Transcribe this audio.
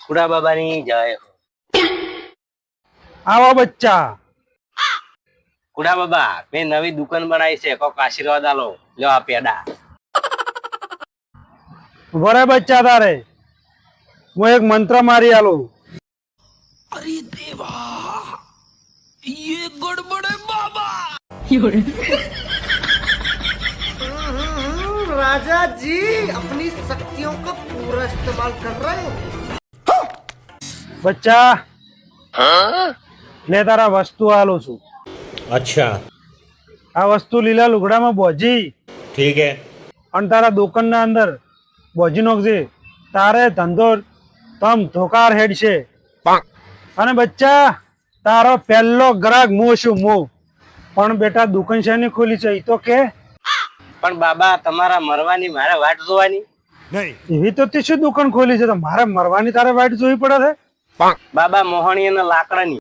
ખુડા બાબાની જય હો. આવો બચ્ચા. ખુડા બાબા મેં નવી દુકાન બનાવી છે, કોક આશીર્વાદ આલો. લ્યો આ પેડા. ઉભો રે બચ્ચા, તારે હું એક મંત્ર મારી આલું. राजा जी अपनी शक्तियों का पूरा इस्तेमाल कर रहे हैं। બચ્ચા લે તારા વસ્તુ આલું છું. अच्छा આ વસ્તુ લીલા લુગડામાં બોજી ठीक है અને તારા દુકાનના અંદર બોજી નાખજે. તારે ધંધો તમ ધોકાર હેડ છે. અને બચ્ચા તારો પહેલો ગ્રાહક હું છું હું. પણ બેટા દુકાન શેની ખોલી છે ઈ તો કે. પણ બાબા તમારા મરવાની મારે વાટ જોવાની. એવી તો તે શું દુકાન ખોલી છે તો મારે મરવાની તારે વાટ જોવી પડે છે. બાબા મોહણી અને લાકડાની.